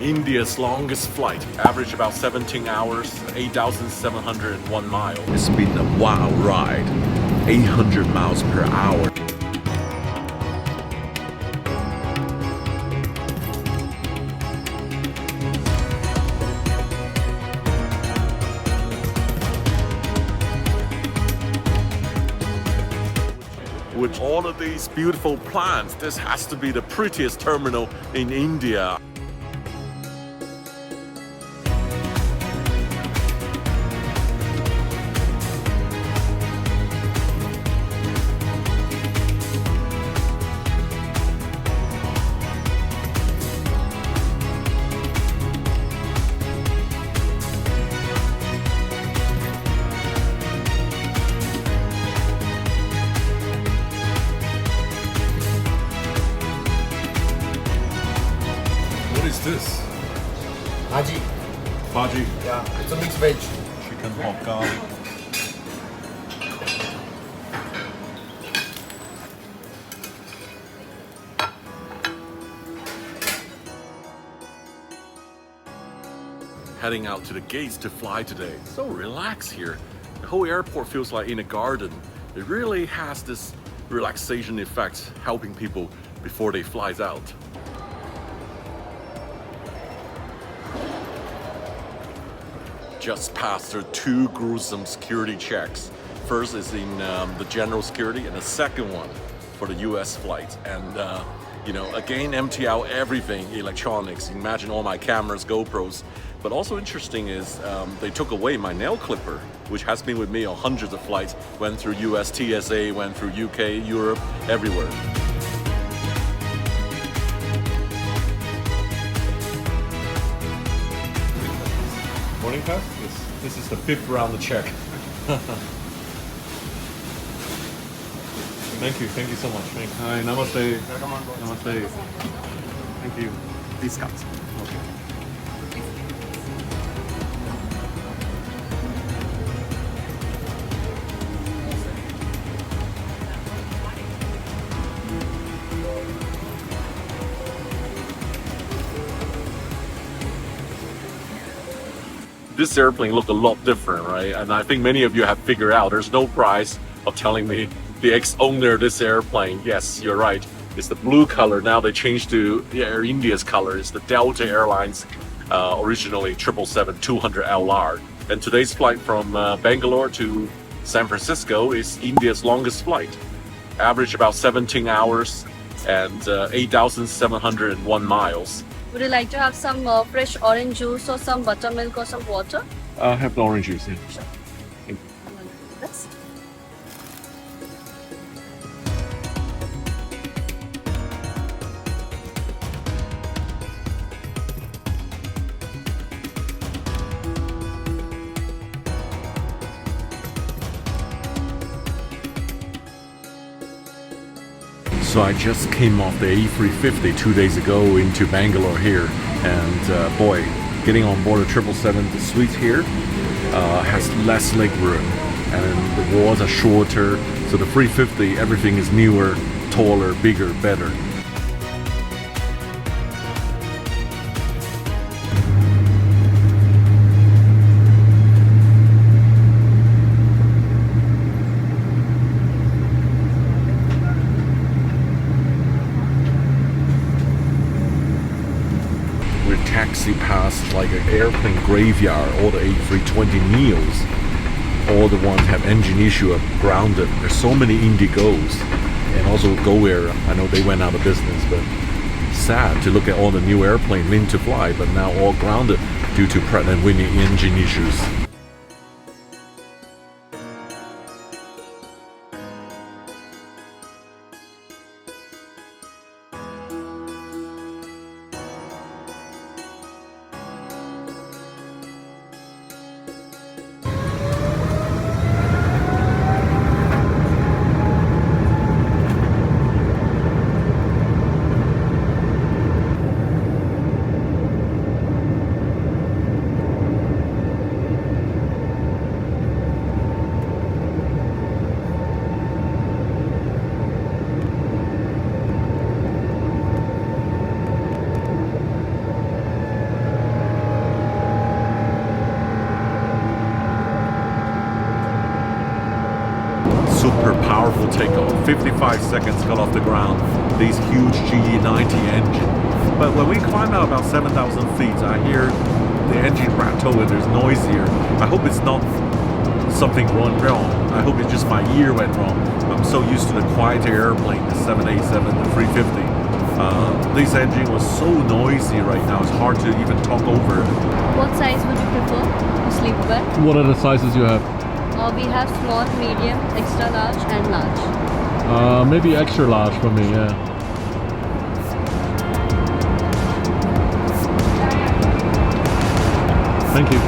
India's longest flight, average about 17 hours, 8,701 miles. It's been a wild ride, 800 miles per hour. With all of these beautiful plants, this has to be the prettiest terminal in India. What is this? Bhaji. Bhaji. Yeah, it's a mixed veg. Chicken hot garlic. Heading out to the gates to fly today. So relaxed here. The whole airport feels like in a garden. It really has this relaxation effect, helping people before they fly out. Just passed through two gruesome security checks. First is in the general security, and the second one for the US flight. And you know, again, empty out everything, electronics. Imagine all my cameras, GoPros. But also interesting is they took away my nail clipper, which has been with me on hundreds of flights. Went through US TSA, went through UK, Europe, everywhere. Morning pass? This is the 5th round of check. Thank you so much. Hi, namaste. Namaste. Thank you. Discount. Okay. This airplane looked a lot different, right? And I think many of you have figured out there's no price of telling me the ex-owner of this airplane. Yes, you're right. It's the blue color. Now they changed to Air India's color. It's the Delta Airlines, originally 777-200 LR. And today's flight from Bangalore to San Francisco is India's longest flight. Average about 17 hours and 8,701 miles. Would you like to have some fresh orange juice or some buttermilk or some water? I'll have the orange juice. Yeah. Sure. This. So I just came off the A350 2 days ago into Bangalore here, and boy, getting on board a 777, the suite here has less leg room, and the walls are shorter. So the 350, everything is newer, taller, bigger, better. Taxi past like an airplane graveyard, all the A320neos, all the ones have engine issue, are grounded. There's so many Indigos, and also Go Air, I know they went out of business, but sad to look at all the new airplanes meant to fly, but now all grounded due to Pratt & Whitney engine issues. powerful takeoff. 55 seconds got off the ground. These huge GE90 engine. But when we climb out about 7,000 feet, I hear the engine rattle and there's noisier. I hope it's not something went wrong. I hope it's just my ear went wrong. I'm so used to the quieter airplane, the 787, the 350. This engine was so noisy right now, it's hard to even talk over it. What size would you prefer to sleep well? What are the sizes you have? We have small, medium, extra large and large. Maybe extra large for me, yeah. Thank you.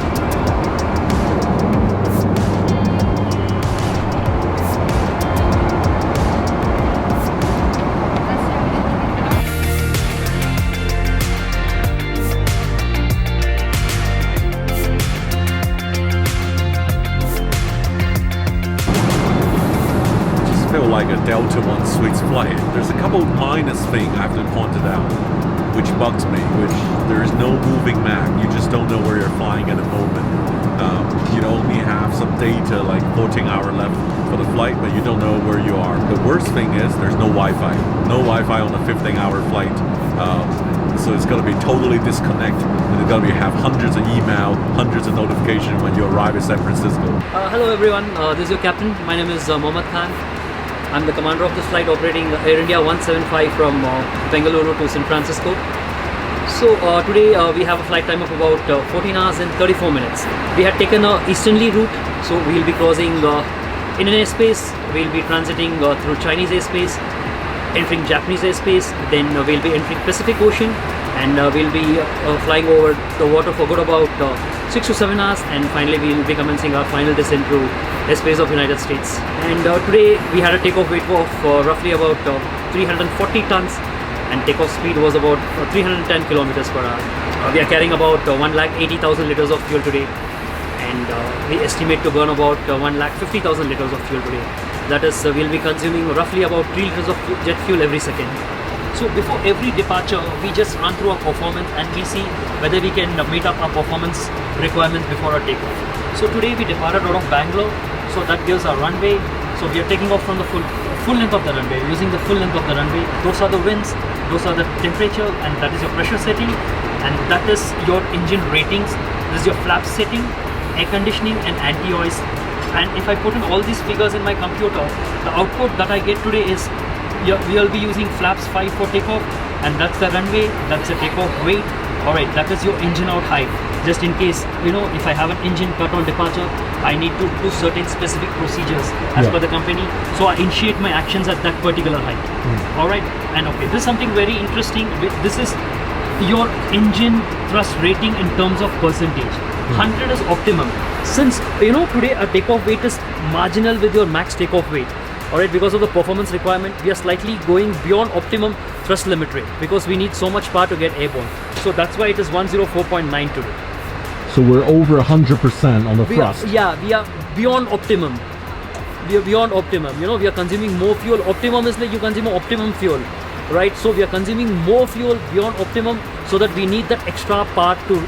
Feel like a Delta One Suites flight. There's a couple minus things I have to point it out, which bugs me, which there is no moving map. You just don't know where you're flying at the moment. You only have some data, like 14-hour left for the flight, but you don't know where you are. The worst thing is there's no Wi-Fi. No Wi-Fi on a 15-hour flight. So it's going to be totally disconnected. And it's going to be have hundreds of email, hundreds of notifications when you arrive in San Francisco. Hello everyone, this is your captain. My name is Mohammed Khan. I'm the commander of this flight operating Air India 175 from Bengaluru to San Francisco. So today we have a flight time of about 14 hours and 34 minutes. We had taken a easterly route, so we'll be crossing Indian airspace, we'll be transiting through Chinese airspace, entering Japanese airspace, then we'll be entering Pacific Ocean, and we'll be flying over the water for good about 6 to 7 hours, and finally we'll be commencing our final descent through airspace of United States. And today we had a takeoff weight of roughly about 340 tons, and takeoff speed was about 310 kilometers per hour. We are carrying about 1,80,000 liters of fuel today, and we estimate to burn about 1,50,000 liters of fuel today. That is, we'll be consuming roughly about 3 liters of jet fuel every second. So before every departure, we just run through our performance and we see whether we can meet up our performance requirements before our takeoff. So today we departed out of Bangalore, so that gives our runway. So we are taking off from the full length of the runway, using the full length of the runway. Those are the winds, those are the temperature, and that is your pressure setting, and that is your engine ratings. This is your flap setting, air conditioning, and anti-noise. And if I put in all these figures in my computer, the output that I get today is we'll be using flaps 5 for takeoff, and that's the runway, that's the takeoff weight. Alright, that is your engine out height. Just in case, if I have an engine cut on departure, I need to do certain specific procedures as per the company. So I initiate my actions at that particular height. Alright, and okay, this is something very interesting. This is your engine thrust rating in terms of percentage. 100 is optimum. Since, today a takeoff weight is marginal with your max takeoff weight. Alright, because of the performance requirement, we are slightly going beyond optimum thrust limit rate because we need so much power to get airborne. So that's why it is 104.9 today. So we're over 100% on the thrust. We are beyond optimum. We are beyond optimum. We are consuming more fuel. Optimum is like you consume optimum fuel, right? So we are consuming more fuel beyond optimum, so that we need that extra part to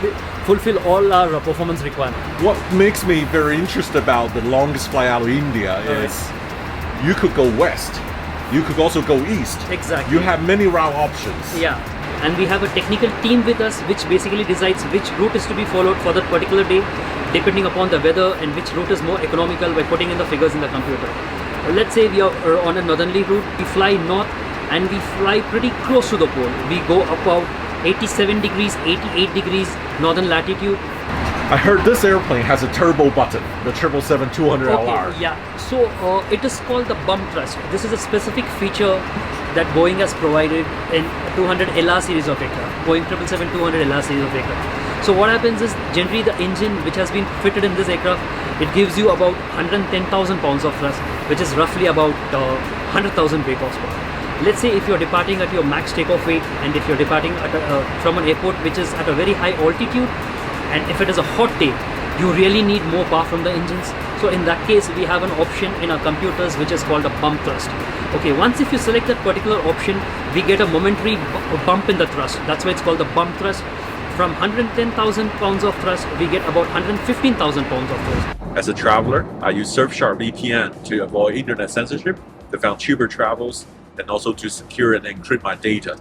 fulfill all our performance requirements. What makes me very interested about the longest flight out of India is you could go west, you could also go east. Exactly. You have many route options. Yeah, and we have a technical team with us which basically decides which route is to be followed for that particular day, depending upon the weather and which route is more economical by putting in the figures in the computer. Let's say we are on a northerly route, we fly north and we fly pretty close to the pole. We go about 87 degrees, 88 degrees northern latitude. I heard this airplane has a turbo button, the 777-200 LR. Okay, yeah. So it is called the bump thrust. This is a specific feature that Boeing has provided in 200 LR series of aircraft, Boeing 777-200 LR series of aircraft. So what happens is generally the engine which has been fitted in this aircraft, it gives you about 110,000 pounds of thrust, which is roughly about 100,000 brake horsepower. Let's say if you're departing at your max takeoff weight, and if you're departing at from an airport which is at a very high altitude, and if it is a hot day, you really need more power from the engines. So in that case, we have an option in our computers which is called a bump thrust. Okay, once if you select that particular option, we get a momentary bump in the thrust. That's why it's called the bump thrust. From 110,000 pounds of thrust, we get about 115,000 pounds of thrust. As a traveler, I use Surfshark VPN to avoid internet censorship, to find cheaper travels, and also to secure and encrypt my data.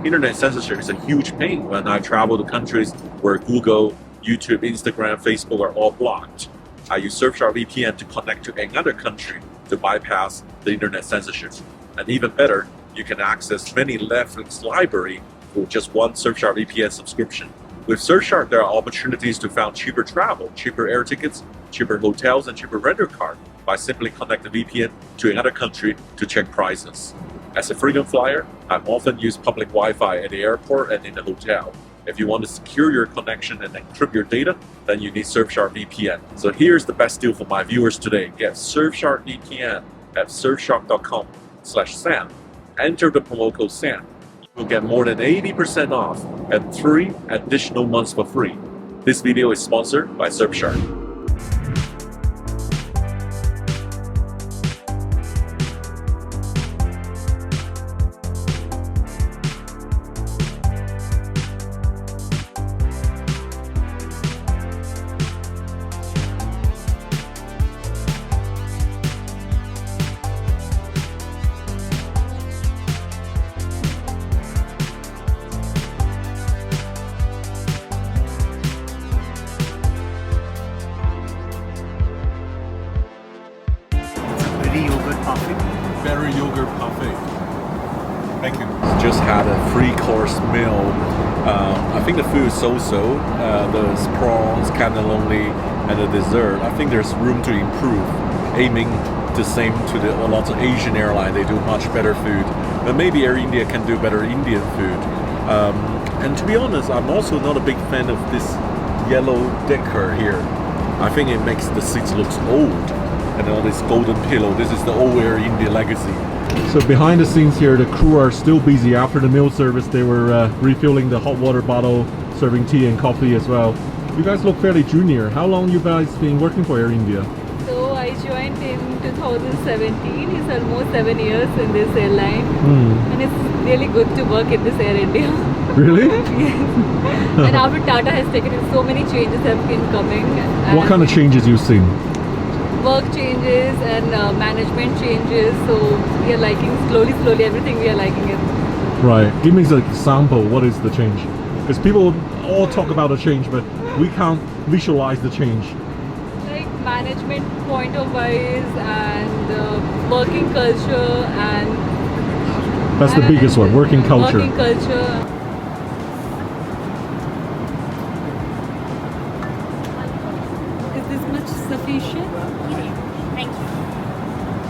Internet censorship is a huge pain when I travel to countries where Google, YouTube, Instagram, Facebook are all blocked. I use Surfshark VPN to connect to another country to bypass the internet censorship. And even better, you can access many Netflix library for just one Surfshark VPN subscription. With Surfshark, there are opportunities to find cheaper travel, cheaper air tickets, cheaper hotels, and cheaper rental car by simply connecting the VPN to another country to check prices. As a frequent flyer, I often use public Wi-Fi at the airport and in the hotel. If you want to secure your connection and encrypt your data, then you need Surfshark VPN. So here's the best deal for my viewers today. Get Surfshark VPN at surfshark.com/Sam. Enter the promo code SAM. You'll get more than 80% off and 3 additional months for free. This video is sponsored by Surfshark. Berry yogurt parfait. Thank you. Just had a 3-course meal. I think the food is so-so. There's prawns, cannelloni, and the dessert. I think there's room to improve. Aiming the same to the lots of Asian airlines. They do much better food. But maybe Air India can do better Indian food. And to be honest, I'm also not a big fan of this yellow decor here. I think it makes the seats look old. And all this golden pillow. This is the old Air India legacy. So behind the scenes here, the crew are still busy. After the meal service, they were refilling the hot water bottle, serving tea and coffee as well. You guys look fairly junior. How long you guys been working for Air India? So I joined in 2017. It's almost 7 years in this airline. And it's really good to work in this Air India. Really? Yes. And after Tata has taken it, so many changes have been coming. What kind of changes you've seen? Work changes and management changes, so we are liking slowly everything we are liking it. Right. Give me an example. What is the change? Because people all talk about a change, but we can't visualize the change. Like management point of views and working culture and... That's the biggest one, working culture. Working culture. Is this much sufficient?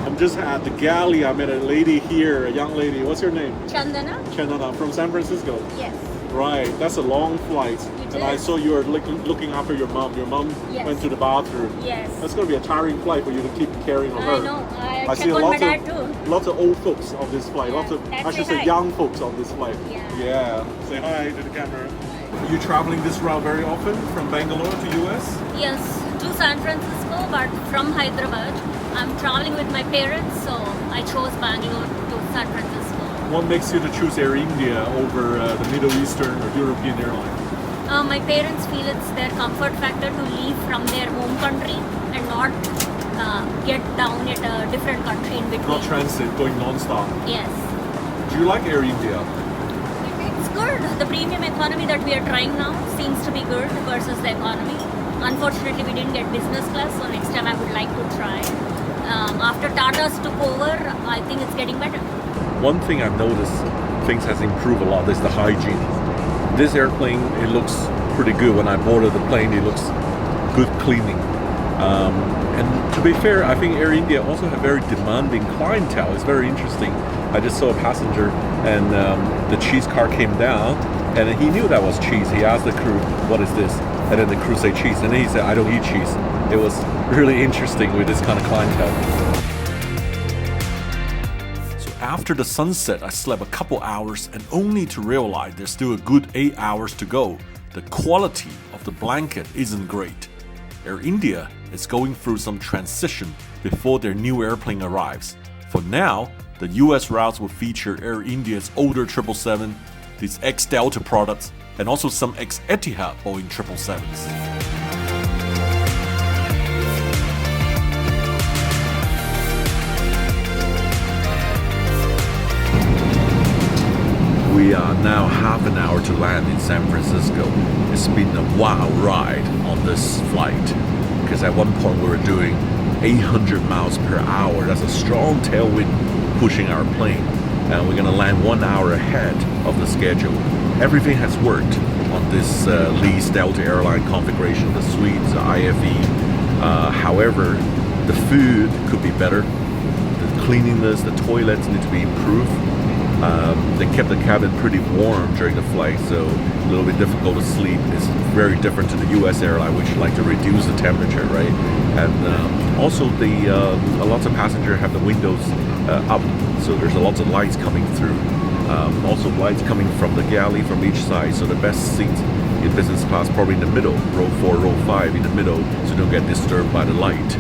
I'm just at the galley. I met a lady here, a young lady. What's your name? Chandana? Chandana, from San Francisco. Yes. Right, that's a long flight. It And I is. saw you were looking after your mom. Your mom Yes. went to the bathroom. Yes. That's going to be a tiring flight for you to keep carrying on her. I know. I I check see a on my lot dad of too. lots of old folks on this flight. Yeah, Lots of that's I should say say hi. young folks on this flight. Yeah. Yeah. Say hi to the camera. Are you traveling this route very often from Bangalore to US? Yes, to San Francisco, but from Hyderabad. I'm traveling with my parents, so I chose Bangalore to San Francisco. What makes you to choose Air India over the Middle Eastern or European airline? My parents feel it's their comfort factor to leave from their home country and not get down at a different country in between. Not transit, going non-stop. Yes. Do you like Air India? It's good. The premium economy that we are trying now seems to be good versus the economy. Unfortunately, we didn't get business class, so next time I would like to try. After Tata's took over, I think it's getting better. One thing I've noticed, things has improved a lot, is the hygiene. This airplane, it looks pretty good. When I boarded the plane, it looks good cleaning. And to be fair, I think Air India also have very demanding clientele. It's very interesting. I just saw a passenger and the cheese car came down and he knew that was cheese. He asked the crew, what is this? And then the crew said cheese. And then he said, I don't eat cheese. It was really interesting with this kind of clientele. So after the sunset, I slept a couple hours and only to realize there's still a good 8 hours to go. The quality of the blanket isn't great. Air India is going through some transition before their new airplane arrives. For now, the US routes will feature Air India's older 777, these ex-Delta products, and also some ex-Etihad Boeing 777s. We are now half an hour to land in San Francisco. It's been a wild ride on this flight because at one point we were doing 800 miles per hour. That's a strong tailwind pushing our plane, and we're gonna land 1 hour ahead of the schedule. Everything has worked on this leased Delta airline configuration, the suites, the IFE. However, the food could be better. The cleanliness, the toilets need to be improved. They kept the cabin pretty warm during the flight, so a little bit difficult to sleep. It's very different to the US airline, which like to reduce the temperature, right? And also a lot of passengers have the windows up, so there's a lot of lights coming through. Also lights coming from the galley from each side, so the best seat in business class probably in the middle, row 4, row 5 in the middle, so you don't get disturbed by the light.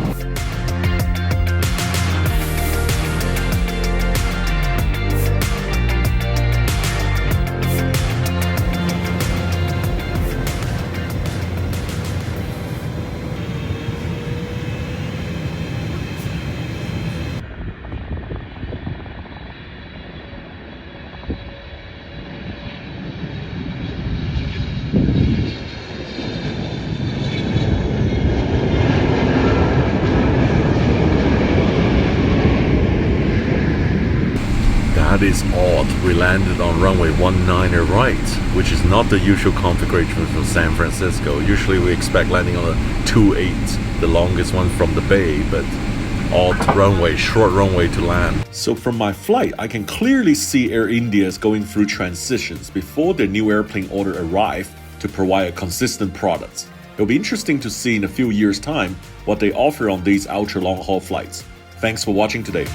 That is odd. We landed on runway 19 right, which is not the usual configuration for San Francisco. Usually we expect landing on a 28, the longest one from the bay, but odd runway, short runway to land. So from my flight, I can clearly see Air India is going through transitions before their new airplane order arrive to provide a consistent product. It'll be interesting to see in a few years' time what they offer on these ultra long haul flights. Thanks for watching today.